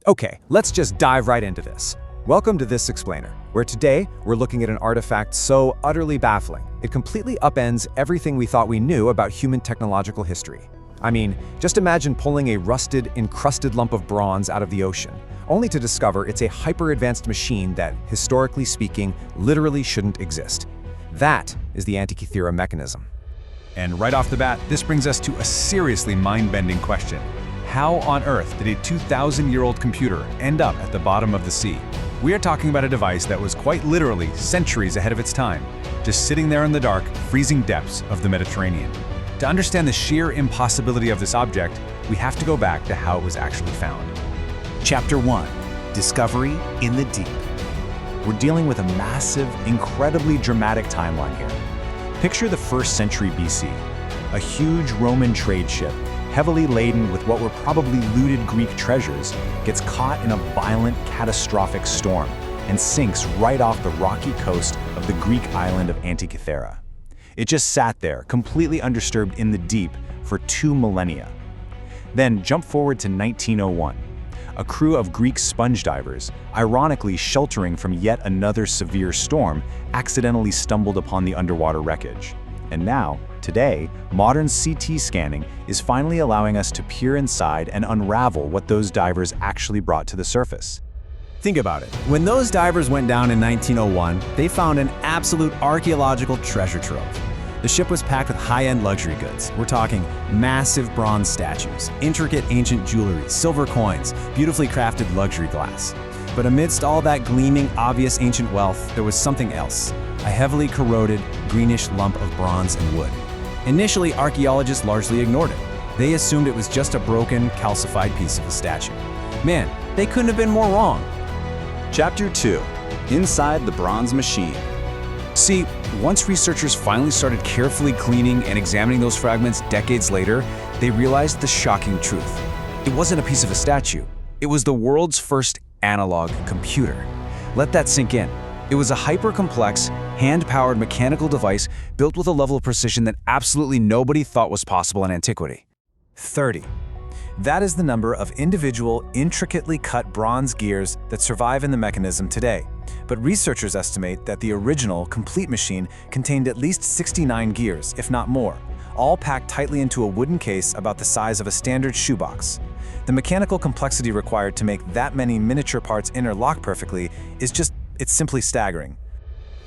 Okay, let's just dive right into this. Welcome to This Explainer, where today we're looking at an artifact so utterly baffling, it completely upends everything we thought we knew about human technological history. I mean, just imagine pulling a rusted, encrusted lump of bronze out of the ocean, only to discover it's a hyper-advanced machine that, historically speaking, literally shouldn't exist. That is the Antikythera Mechanism. And right off the bat, this brings us to a seriously mind-bending question. How on earth did a 2,000-year-old computer end up at the bottom of the sea? We are talking about a device that was quite literally centuries ahead of its time, just sitting there in the dark, freezing depths of the Mediterranean. To understand the sheer impossibility of this object, we have to go back to how it was actually found. Chapter 1. Discovery in the Deep. We're dealing with a massive, incredibly dramatic timeline here. Picture the 1st century BC. A huge Roman trade ship, heavily laden with what were probably looted Greek treasures, gets caught in a violent, catastrophic storm and sinks right off the rocky coast of the Greek island of Antikythera. It just sat there, completely undisturbed in the deep, for 2 millennia. Then jump forward to 1901. A crew of Greek sponge divers, ironically sheltering from yet another severe storm, accidentally stumbled upon the underwater wreckage. And now, today, modern CT scanning is finally allowing us to peer inside and unravel what those divers actually brought to the surface. Think about it. When those divers went down in 1901, they found an absolute archaeological treasure trove. The ship was packed with high-end luxury goods. We're talking massive bronze statues, intricate ancient jewelry, silver coins, beautifully crafted luxury glass. But amidst all that gleaming, obvious ancient wealth, there was something else. A heavily corroded, greenish lump of bronze and wood. Initially, archaeologists largely ignored it. They assumed it was just a broken, calcified piece of a statue. Man, they couldn't have been more wrong. Chapter 2. Inside the Bronze Machine. See, once researchers finally started carefully cleaning and examining those fragments decades later, they realized the shocking truth. It wasn't a piece of a statue. It was the world's first analog computer. Let that sink in. It was a hyper-complex, hand-powered mechanical device built with a level of precision that absolutely nobody thought was possible in antiquity. 30. That is the number of individual, intricately cut bronze gears that survive in the mechanism today. But researchers estimate that the original, complete machine contained at least 69 gears, if not more, all packed tightly into a wooden case about the size of a standard shoebox. The mechanical complexity required to make that many miniature parts interlock perfectly it's simply staggering.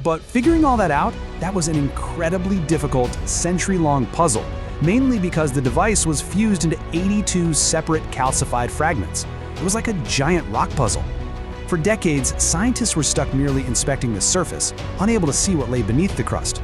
But figuring all that out, that was an incredibly difficult, century-long puzzle, mainly because the device was fused into 82 separate calcified fragments. It was like a giant rock puzzle. For decades, scientists were stuck merely inspecting the surface, unable to see what lay beneath the crust.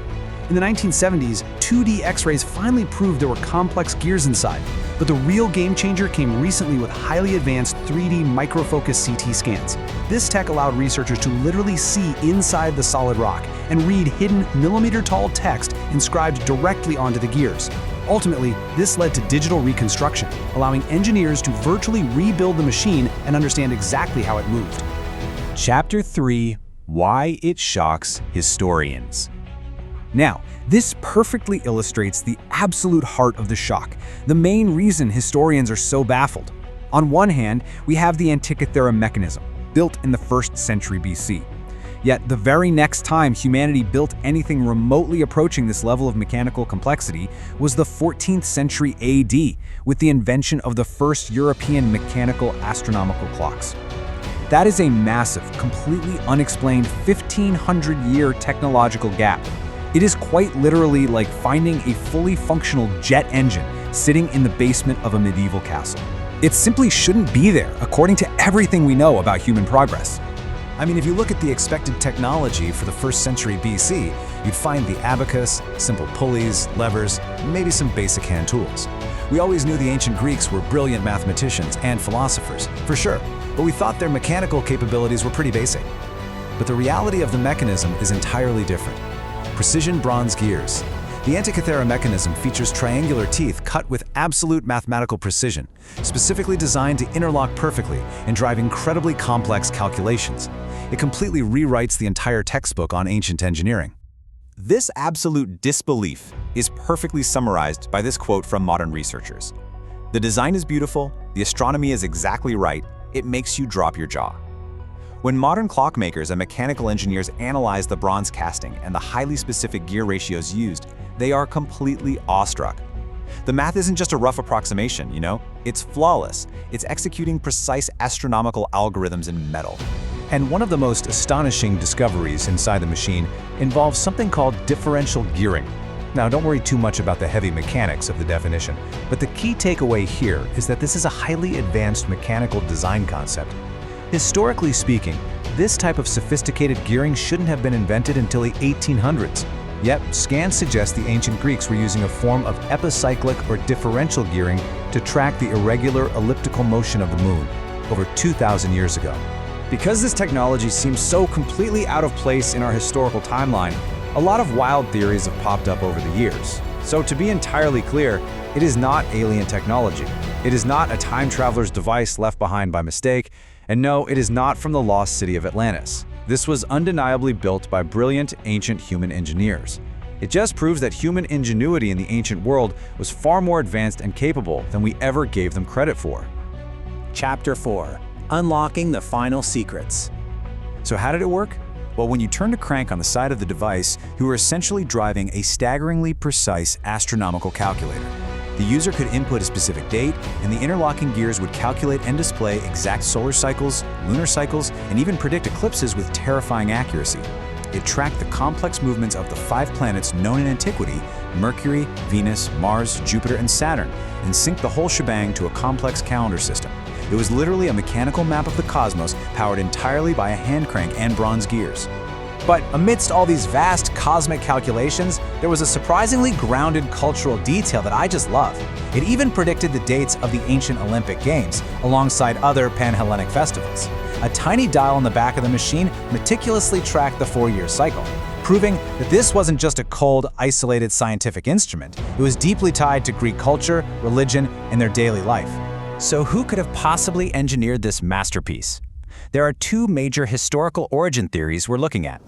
In the 1970s, 2D X-rays finally proved there were complex gears inside, but the real game changer came recently with highly advanced 3D microfocus CT scans. This tech allowed researchers to literally see inside the solid rock and read hidden millimeter-tall text inscribed directly onto the gears. Ultimately, this led to digital reconstruction, allowing engineers to virtually rebuild the machine and understand exactly how it moved. Chapter 3. Why it shocks historians. Now, this perfectly illustrates the absolute heart of the shock, the main reason historians are so baffled. On one hand, we have the Antikythera Mechanism, built in the 1st century BC. Yet the very next time humanity built anything remotely approaching this level of mechanical complexity was the 14th century AD, with the invention of the first European mechanical astronomical clocks. That is a massive, completely unexplained 1,500-year technological gap. It is quite literally like finding a fully functional jet engine sitting in the basement of a medieval castle. It simply shouldn't be there, according to everything we know about human progress. I mean, if you look at the expected technology for the 1st century BC, you'd find the abacus, simple pulleys, levers, maybe some basic hand tools. We always knew the ancient Greeks were brilliant mathematicians and philosophers, for sure, but we thought their mechanical capabilities were pretty basic. But the reality of the mechanism is entirely different. Precision bronze gears. The Antikythera Mechanism features triangular teeth cut with absolute mathematical precision, specifically designed to interlock perfectly and drive incredibly complex calculations. It completely rewrites the entire textbook on ancient engineering. This absolute disbelief is perfectly summarized by this quote from modern researchers. The design is beautiful, the astronomy is exactly right, it makes you drop your jaw. When modern clockmakers and mechanical engineers analyze the bronze casting and the highly specific gear ratios used, they are completely awestruck. The math isn't just a rough approximation, it's flawless. It's executing precise astronomical algorithms in metal. And one of the most astonishing discoveries inside the machine involves something called differential gearing. Now, don't worry too much about the heavy mechanics of the definition, but the key takeaway here is that this is a highly advanced mechanical design concept. Historically speaking, this type of sophisticated gearing shouldn't have been invented until the 1800s. Yet, scans suggest the ancient Greeks were using a form of epicyclic or differential gearing to track the irregular elliptical motion of the moon over 2,000 years ago. Because this technology seems so completely out of place in our historical timeline, a lot of wild theories have popped up over the years. So to be entirely clear, it is not alien technology. It is not a time traveler's device left behind by mistake, and no, it is not from the lost city of Atlantis. This was undeniably built by brilliant ancient human engineers. It just proves that human ingenuity in the ancient world was far more advanced and capable than we ever gave them credit for. Chapter 4. Unlocking the final secrets. So how did it work? Well, when you turned a crank on the side of the device, you were essentially driving a staggeringly precise astronomical calculator. The user could input a specific date, and the interlocking gears would calculate and display exact solar cycles, lunar cycles, and even predict eclipses with terrifying accuracy. It tracked the complex movements of the 5 planets known in antiquity: Mercury, Venus, Mars, Jupiter, and Saturn, and synced the whole shebang to a complex calendar system. It was literally a mechanical map of the cosmos powered entirely by a hand crank and bronze gears. But amidst all these vast cosmic calculations, there was a surprisingly grounded cultural detail that I just love. It even predicted the dates of the ancient Olympic Games, alongside other Pan-Hellenic festivals. A tiny dial on the back of the machine meticulously tracked the 4-year cycle, proving that this wasn't just a cold, isolated scientific instrument. It was deeply tied to Greek culture, religion, and their daily life. So who could have possibly engineered this masterpiece? There are 2 major historical origin theories we're looking at.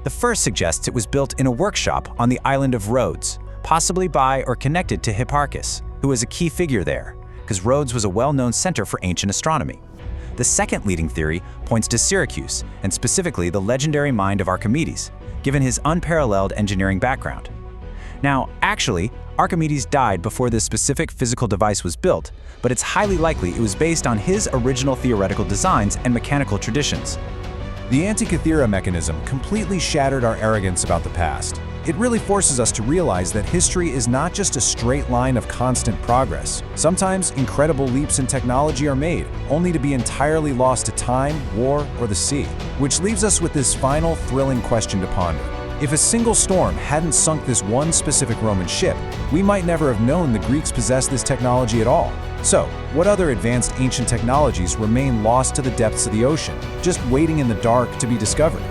The first suggests it was built in a workshop on the island of Rhodes, possibly by or connected to Hipparchus, who was a key figure there, because Rhodes was a well-known center for ancient astronomy. The second leading theory points to Syracuse, and specifically the legendary mind of Archimedes, given his unparalleled engineering background. Now, actually, Archimedes died before this specific physical device was built, but it's highly likely it was based on his original theoretical designs and mechanical traditions. The Antikythera Mechanism completely shattered our arrogance about the past. It really forces us to realize that history is not just a straight line of constant progress. Sometimes incredible leaps in technology are made, only to be entirely lost to time, war, or the sea. Which leaves us with this final thrilling question to ponder. If a single storm hadn't sunk this one specific Roman ship, we might never have known the Greeks possessed this technology at all. So, what other advanced ancient technologies remain lost to the depths of the ocean, just waiting in the dark to be discovered?